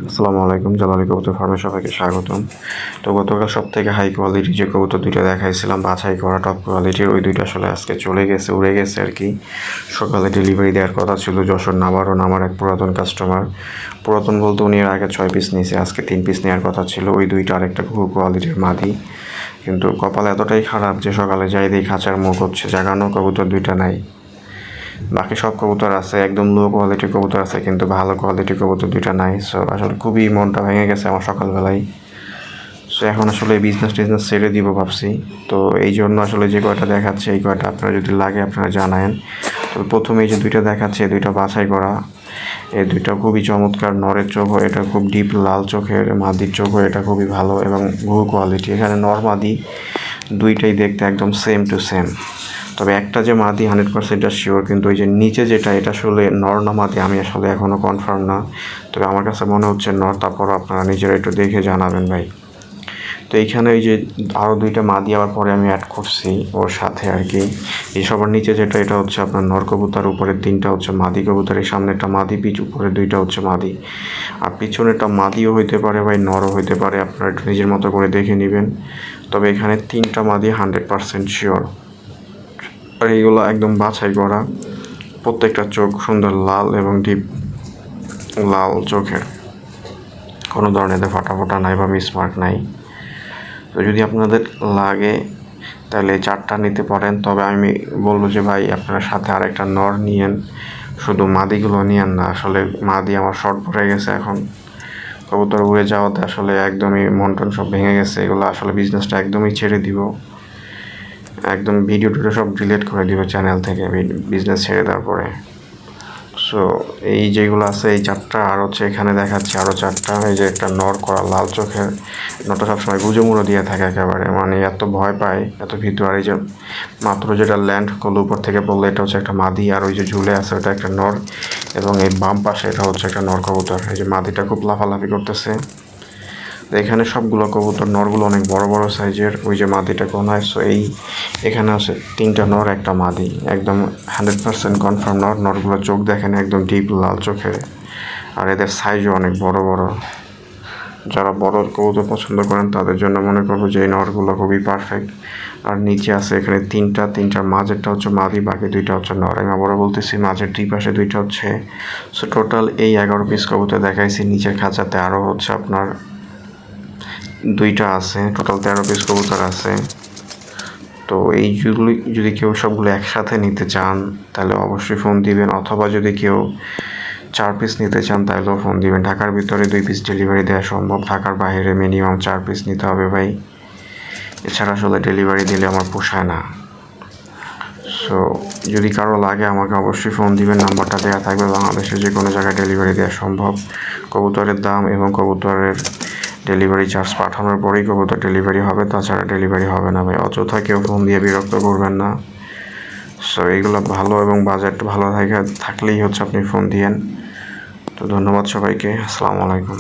আসসালামু আলাইকুম, জালালি কবুতর ফার্মে সবাইকে স্বাগতম। তো গতকাল সবথেকে হাই কোয়ালিটি যে কবুতর দুইটা দেখাইছিলাম, বাছাই করা টপ কোয়ালিটির, ওই দুইটা আসলে আজকে চলে গেছে, উড়ে গেছে আর কি। সকালে ডেলিভারি দেওয়ার কথা ছিল যশোর নাবারণ, আমার এক পুরাতন কাস্টমার। পুরাতন বলতে উনি এর আগে 6 পিস নিয়েছে, আজকে 3 পিস নেওয়ার কথা ছিল। ওই দুইটা আরেকটা খুব কোয়ালিটির মাদি, কিন্তু কপাল এতটাই খারাপ যে সকালে যাই দিই খাঁচার মুখ হচ্ছে জাগানো, কবুতর দুইটা নাই। বাকি সব কবুতর আছে, একদম লো কোয়ালিটির কবুতর আছে, কিন্তু ভালো কোয়ালিটির কবুতর দুইটা নাই। সো আসলে খুবই মনটা ভেঙে গেছে আমার সকালবেলায়। সো এখন আসলে এই বিজনেস ছেড়ে দিব ভাবছি। তো এই জন্য আসলে যে কয়টা দেখাচ্ছে এই কয়টা আপনারা যদি লাগে আপনারা জানায়েন। তো প্রথমে এই যে দুইটা দেখাচ্ছে, দুইটা বাছাই করা, এই দুইটা খুবই চমৎকার। নরের চোখও এটা খুব ডিপ লাল চোখের, মাদির চোখও এটা খুবই ভালো এবং বহু কোয়ালিটি। এখানে নর মাদি দুইটাই দেখতে একদম সেম টু সেম। তবে একটা যে মাদি 100% শিওর, কিন্তু ওই যে নিচে যেটা এটা আসলে নর না মাদি আমি আসলে এখনও কনফার্ম না। তবে আমার কাছে মনে হচ্ছে নর, তারপর আপনারা নিজেরা একটু দেখে জানাবেন ভাই। তো এইখানে এই যে আরও দুইটা মাদি আবার পরে আমি অ্যাড করছি ওর সাথে আর কি। এই সবার নিচে যেটা এটা হচ্ছে আপনার নর কবুতর, উপরের 3টা হচ্ছে মাদি কবুতর, এই সামনে একটা মাদি, উপরে 2টা হচ্ছে মাদি। আর পিছনেরটা মাদিও হইতে পারে ভাই, নরও হইতে পারে, আপনারা একটু নিজের মতো করে দেখে নেবেন। তবে এখানে 3টা মাদি 100% শিওর। আর এইগুলো একদম বাছাই করা, প্রত্যেকটা চোখ সুন্দর লাল এবং ডিপ লাল চোখের, কোনো ধরনের ফাটা নাই বা মিসমার্ক নাই। তো যদি আপনাদের লাগে তাহলে 4টা নিতে পারেন। তবে আমি বলবো যে ভাই আপনার সাথে আরেকটা নর নিয়েন, শুধু মাদিগুলো নিয়েন না। আসলে মাদি আমার শর্ট পড়ে গেছে এখন, কবুতর উড়ে যাওয়াতে আসলে একদমই মন টন সব ভেঙে গেছে। এগুলো আসলে বিজনেসটা একদমই ছেড়ে দিব, একদম ভিডিও টিডিও সব ডিলিট করে দিব চ্যানেল থেকে বিজনেস ছেড়ে দেওয়ার পরে। সো এই যেগুলো আছে এই 4টা, আর হচ্ছে এখানে দেখাচ্ছে আরও 4টা। এই যে একটা নর করা লাল চোখের, নটা সবসময় গুঁজো মুড়ো দিয়ে থাকে একেবারে, মানে এত ভয় পায়, এত ভীতু। আর এই যে মাত্র যেটা ল্যান্ড করলো উপর থেকে বললো এটা হচ্ছে একটা মাদি, আর ওই যে ঝুলে আছে ওটা একটা নর, এবং এই বাম পাশে এটা হচ্ছে একটা নর কবুতর। এই যে মাদিটা খুব লাফালাফি করতেছে। এখানে সবগুলো কবুতর, নরগুলো অনেক বড় বড় সাইজের, ওই যে মাদিটা কোনায়। সো এখানে আছে 3টা নর একটা মাদি, একদম 100% কনফার্ম নর। নরগুলো চোখ দেখেন একদম ডিপ লাল চোখের, আর এদের সাইজও অনেক বড় বড়। যারা বড় কবুতর পছন্দ করেন তাদের জন্য মনে করবো যে এই নরগুলো খুবই পারফেক্ট। আর নিচে আছে এখানে 3টার মাঝেরটা হচ্ছে মাদি, বাকি 2টা হচ্ছে নর। আমি আবারও বলতেছি মাঝের 2 পাশে 2টা হচ্ছে। সো টোটাল এই 11 পিস কবুতর দেখাইছি। নিচের খাঁচাতে আরও হচ্ছে আপনার 2টা আছে, টোটাল 13 পিস কবুতর আছে। তো এইগুলি যদি কেউ সবগুলো একসাথে নিতে চান তাহলে অবশ্যই ফোন দিবেন, অথবা যদি কেউ 4 পিস নিতে চান তাহলেও ফোন দিবেন। ঢাকার ভিতরে 2 পিস ডেলিভারি দেওয়া সম্ভব, ঢাকার বাইরে মিনিমাম 4 পিস নিতে হবে ভাই। এছাড়া আসলে ডেলিভারি দিলে আমার পোষায় না। সো যদি কারো লাগে আমাকে অবশ্যই ফোন দিবেন, নাম্বারটা দেওয়া থাকবে। বাংলাদেশের যে কোনো জায়গায় ডেলিভারি দেওয়া সম্ভব। কবুতরের দাম এবং কবুতরের ডেলিভারি চার্জ পাঠানোর পরেই কবুতর ডেলিভারি হবে, তাছাড়া ডেলিভারি হবে না ভাই। অযথা কেউ ফোন দিয়ে বিরক্ত করবেন না। সো এইগুলো ভালো এবং বাজেট ভালো থাকলেই হচ্ছে আপনি ফোন দিয়েন। তো ধন্যবাদ সবাইকে, আসসালামু আলাইকুম।